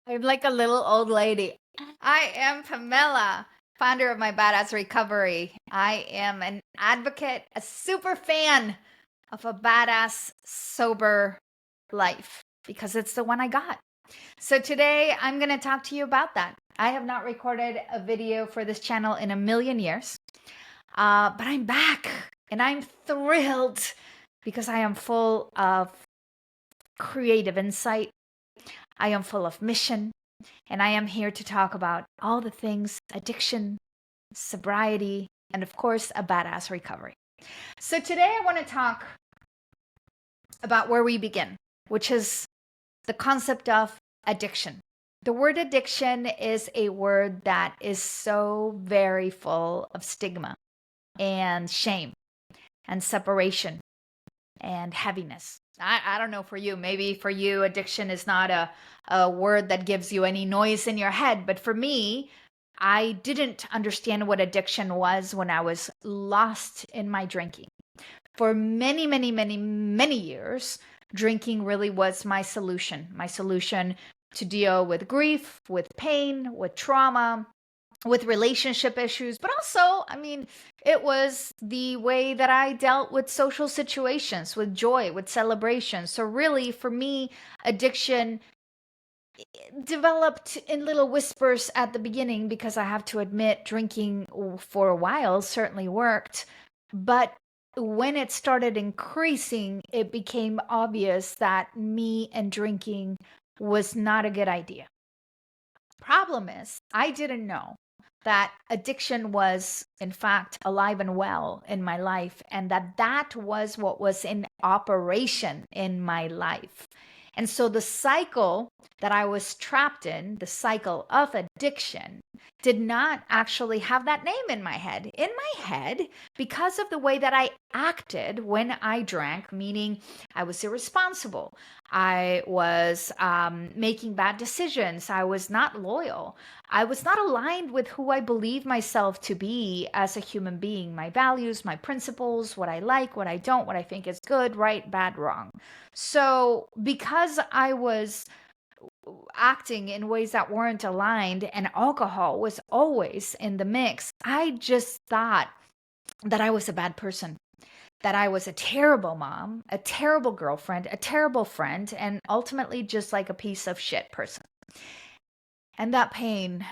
I'm like a little old lady. I am Pamela, founder of My Badass Recovery. I am an advocate, a super fan of a badass, sober life because it's the one I got. So today I'm going to talk to you about that. I have not recorded a video for this channel in a million years, but I'm back and I'm thrilled because I am full of creative insight. I am full of mission. And I am here to talk about all the things addiction, sobriety, and of course, a badass recovery. So today I want to talk about where we begin, which is the concept of addiction. The word addiction is a word that is so very full of stigma and shame and separation and heaviness. I don't know for you. Maybe for you, addiction is not a word that gives you any noise in your head. But for me, I didn't understand what addiction was when I was lost in my drinking. For many, many, many, many years, drinking really was my solution to deal with grief, with pain, with trauma, with relationship issues, but also, it was the way that I dealt with social situations, with joy, with celebration. So, really, for me, addiction developed in little whispers at the beginning because I have to admit, drinking for a while certainly worked. But when it started increasing, it became obvious that me and drinking was not a good idea. Problem is, I didn't know that addiction was in fact alive and well in my life, and that was what was in operation in my life. And so the cycle that I was trapped in, the cycle of addiction, did not actually have that name in my head. In my head, because of the way that I acted when I drank, meaning I was irresponsible, I was making bad decisions, I was not loyal, I was not aligned with who I believe myself to be as a human being, my values, my principles, what I like, what I don't, what I think is good, right, bad, wrong. So, because I was acting in ways that weren't aligned and alcohol was always in the mix, I just thought that I was a bad person, that I was a terrible mom, a terrible girlfriend, a terrible friend, and ultimately just like a piece of shit person. And that pain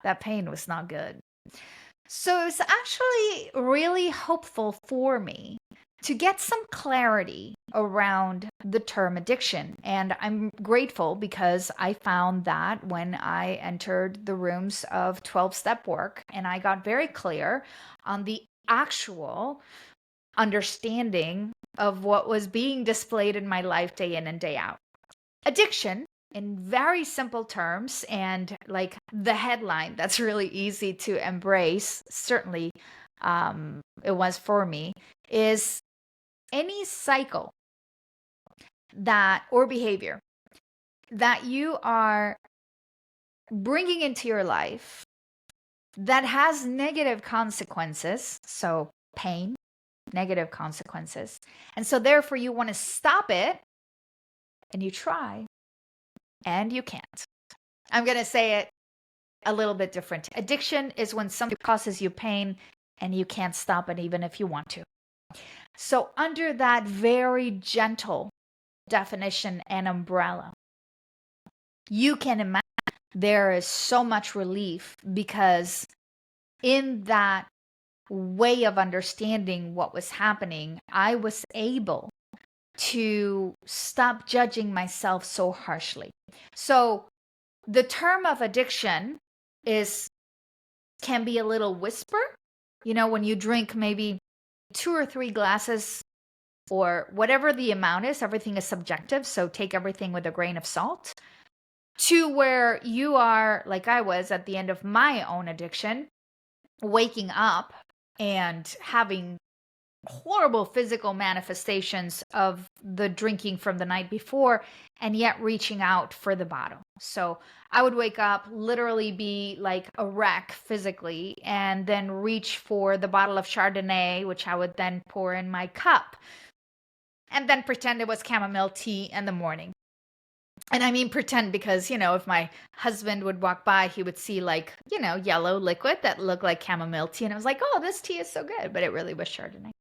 was not good. So it's actually really hopeful for me to get some clarity around the term addiction. And I'm grateful because I found that when I entered the rooms of 12-step work and I got very clear on the actual understanding of what was being displayed in my life day in and day out. Addiction, in very simple terms, and like the headline that's really easy to embrace, certainly it was for me, is any cycle that or behavior that you are bringing into your life that has negative consequences, so pain, negative consequences, and so therefore you want to stop it, and you try and you can't. I'm going to say it a little bit different. Addiction is when something causes you pain and you can't stop it even if you want to. So under that very gentle definition and umbrella, you can imagine there is so much relief because in that way of understanding what was happening, I was able to stop judging myself so harshly. So the term of addiction can be a little whisper. You know, when you drink maybe 2 or 3 glasses or whatever the amount is, everything is subjective, so take everything with a grain of salt, to where you are, like I was at the end of my own addiction, waking up and having horrible physical manifestations of the drinking from the night before, and yet reaching out for the bottle. So I would wake up, literally be like a wreck physically, and then reach for the bottle of Chardonnay, which I would then pour in my cup, and then pretend it was chamomile tea in the morning. And I mean pretend because, if my husband would walk by, he would see like, yellow liquid that looked like chamomile tea. And I was like, oh, this tea is so good. But it really was Chardonnay.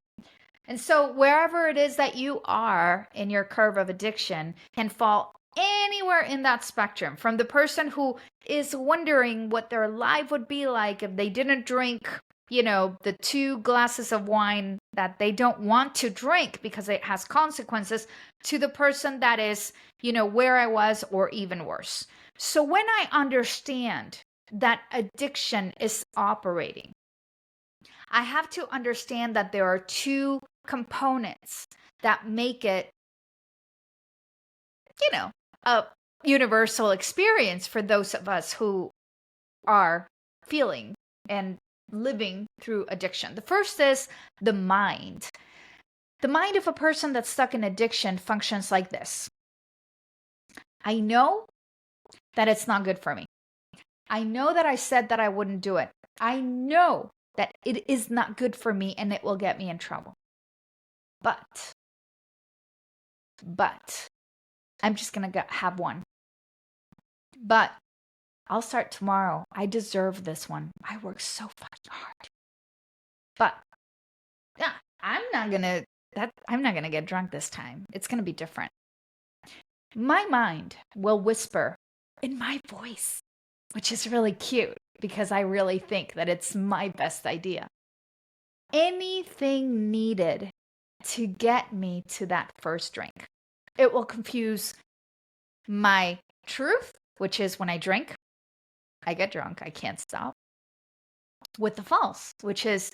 And so wherever it is that you are in your curve of addiction can fall anywhere in that spectrum, from the person who is wondering what their life would be like if they didn't drink, the 2 glasses of wine that they don't want to drink because it has consequences, to the person that is, where I was or even worse. So when I understand that addiction is operating, I have to understand that there are 2 components that make it, a universal experience for those of us who are feeling and living through addiction. The first is the mind. The mind of a person that's stuck in addiction functions like this. I know that it's not good for me. I know that I said that I wouldn't do it. I know that it is not good for me and it will get me in trouble. But I'm just going to have one. But I'll start tomorrow. I deserve this one. I work so fucking hard. But yeah, I'm not going to get drunk this time. It's going to be different. My mind will whisper in my voice, which is really cute because I really think that it's my best idea. Anything needed to get me to that first drink. It will confuse my truth, which is when I drink, I get drunk, I can't stop, with the false, which is,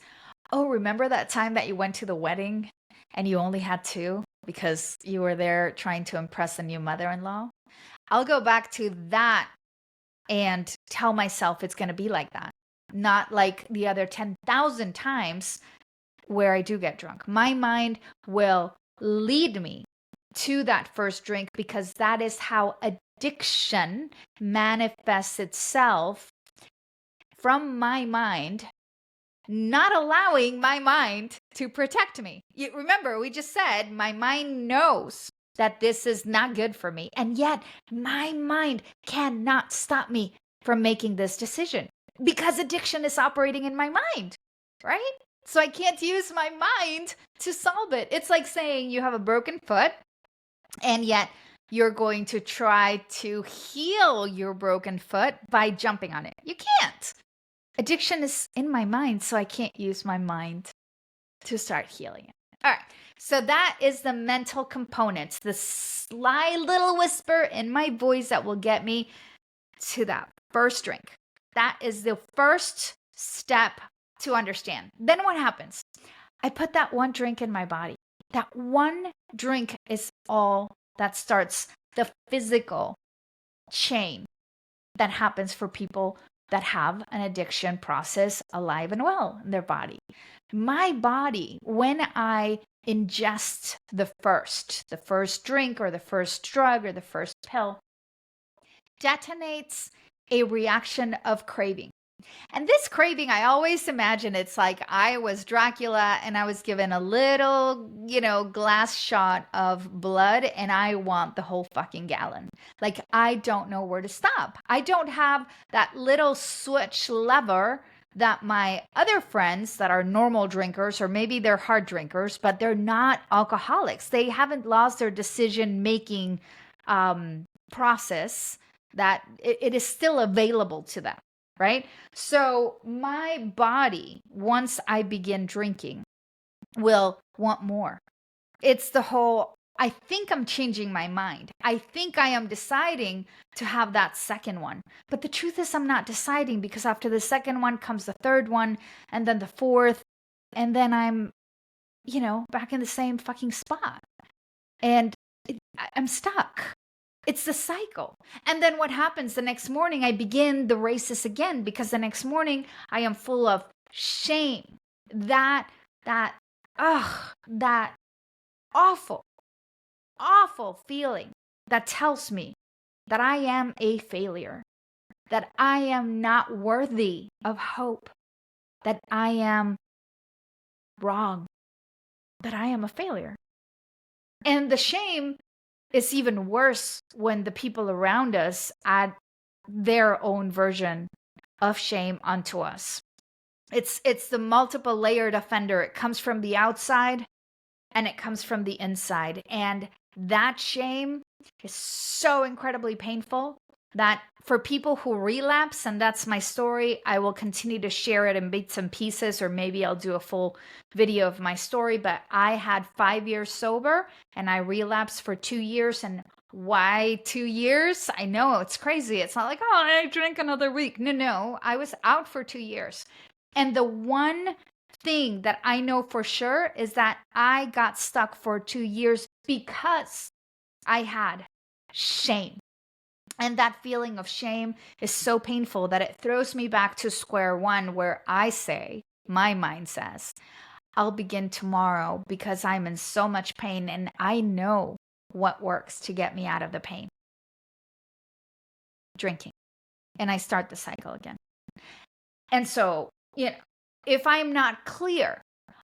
oh, remember that time that you went to the wedding and you only had 2 because you were there trying to impress a new mother-in-law? I'll go back to that and tell myself it's going to be like that, not like the other 10,000 times where I do get drunk. My mind will lead me to that first drink because that is how addiction manifests itself, from my mind not allowing my mind to protect me. You remember, we just said my mind knows that this is not good for me, and yet my mind cannot stop me from making this decision because addiction is operating in my mind, right? So I can't use my mind to solve it. It's like saying you have a broken foot and yet you're going to try to heal your broken foot by jumping on it. You can't. Addiction is in my mind, so I can't use my mind to start healing it. All right. So that is the mental components, the sly little whisper in my voice that will get me to that first drink. That is the first step to understand. Then what happens? I put that one drink in my body. That one drink is all that starts the physical chain that happens for people that have an addiction process alive and well in their body. My body, when I ingest the first drink or the first drug or the first pill, detonates a reaction of craving. And this craving, I always imagine it's like I was Dracula and I was given a little, glass shot of blood and I want the whole fucking gallon. Like, I don't know where to stop. I don't have that little switch lever that my other friends that are normal drinkers, or maybe they're hard drinkers, but they're not alcoholics. They haven't lost their decision-making process, that it is still available to them. Right? So my body, once I begin drinking, will want more. It's the whole, I think I'm changing my mind. I think I am deciding to have that second one. But the truth is I'm not deciding, because after the second one comes the third one and then the fourth. And then I'm, back in the same fucking spot. And I'm stuck. It's the cycle. And then what happens the next morning? I begin the races again, because the next morning I am full of shame. That awful, awful feeling that tells me that I am a failure, that I am not worthy of hope, that I am wrong, that I am a failure. And the shame it's even worse when the people around us add their own version of shame onto us. It's the multiple layered offender. It comes from the outside and it comes from the inside. And that shame is so incredibly painful that for people who relapse, and that's my story, I will continue to share it in bits and pieces, or maybe I'll do a full video of my story. But I had 5 years sober and I relapsed for 2 years. And why 2 years? I know it's crazy. It's not like, oh, I drink another week. No, I was out for 2 years. And the one thing that I know for sure is that I got stuck for 2 years because I had shame. And that feeling of shame is so painful that it throws me back to square one, where I say, my mind says, I'll begin tomorrow because I'm in so much pain and I know what works to get me out of the pain. Drinking. And I start the cycle again. And so, if I'm not clear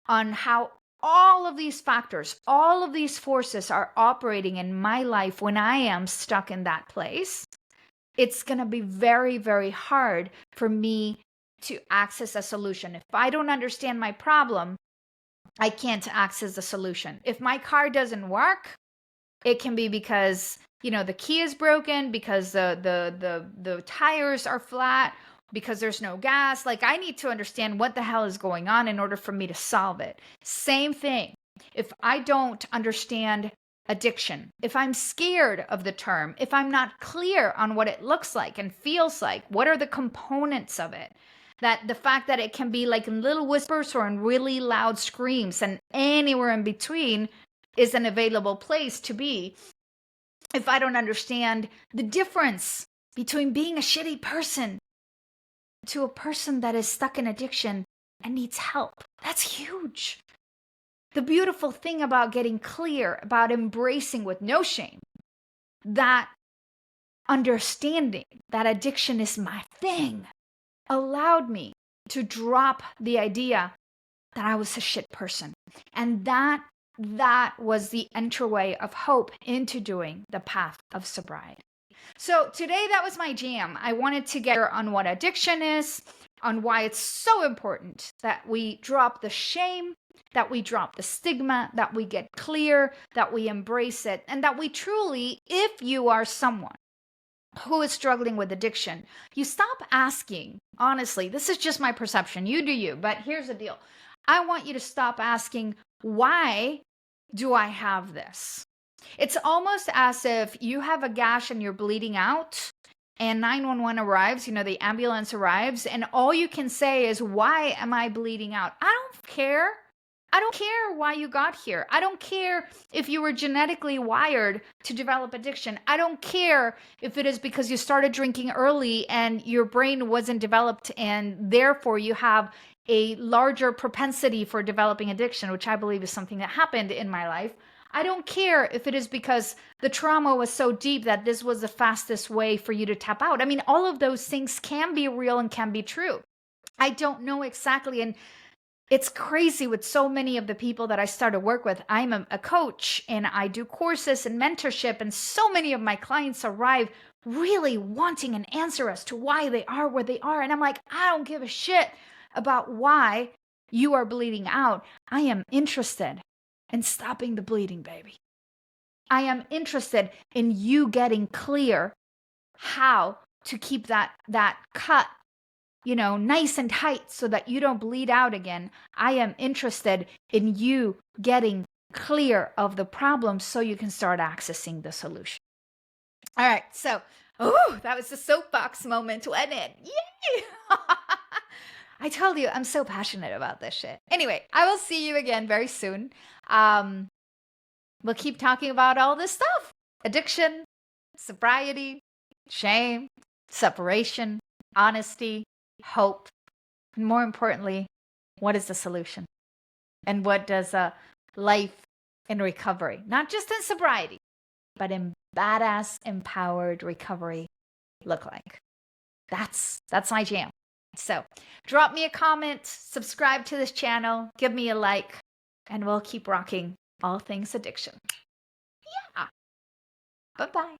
on how all of these factors, all of these forces are operating in my life when I am stuck in that place, it's going to be very, very hard for me to access a solution. If I don't understand my problem, I can't access the solution. If my car doesn't work, it can be because, the key is broken, because the tires are flat, because there's no gas. Like, I need to understand what the hell is going on in order for me to solve it. Same thing. If I don't understand addiction, if I'm scared of the term, if I'm not clear on what it looks like and feels like, what are the components of it, that the fact that it can be like in little whispers or in really loud screams, and anywhere in between is an available place to be. If I don't understand the difference between being a shitty person to a person that is stuck in addiction and needs help, that's huge. The beautiful thing about getting clear, about embracing with no shame, that understanding that addiction is my thing, allowed me to drop the idea that I was a shit person. And that was the entryway of hope into doing the path of sobriety. So today, that was my jam. I wanted to get on what addiction is, on why it's so important that we drop the shame, that we drop the stigma, that we get clear, that we embrace it, and that we truly, if you are someone who is struggling with addiction, you stop asking, honestly, this is just my perception, you do you, but here's the deal. I want you to stop asking, why do I have this? It's almost as if you have a gash and you're bleeding out and 911 arrives, the ambulance arrives, and all you can say is, why am I bleeding out? I don't care. I don't care why you got here. I don't care if you were genetically wired to develop addiction. I don't care if it is because you started drinking early and your brain wasn't developed and therefore you have a larger propensity for developing addiction, which I believe is something that happened in my life. I don't care if it is because the trauma was so deep that this was the fastest way for you to tap out. I mean, all of those things can be real and can be true. I don't know exactly. And it's crazy with so many of the people that I start to work with. I'm a coach and I do courses and mentorship. And so many of my clients arrive really wanting an answer as to why they are where they are. And I'm like, I don't give a shit about why you are bleeding out. I am interested in stopping the bleeding, baby. I am interested in you getting clear how to keep that cut, nice and tight so that you don't bleed out again. I am interested in you getting clear of the problem so you can start accessing the solution. All right, so, that was the soapbox moment, wasn't it? Yay! I told you, I'm so passionate about this shit. Anyway, I will see you again very soon. We'll keep talking about all this stuff. Addiction, sobriety, shame, separation, honesty, hope. And more importantly, what is the solution? And what does a life in recovery, not just in sobriety, but in badass, empowered recovery look like? That's my jam. So drop me a comment, subscribe to this channel, give me a like, and we'll keep rocking all things addiction. Yeah. Bye bye.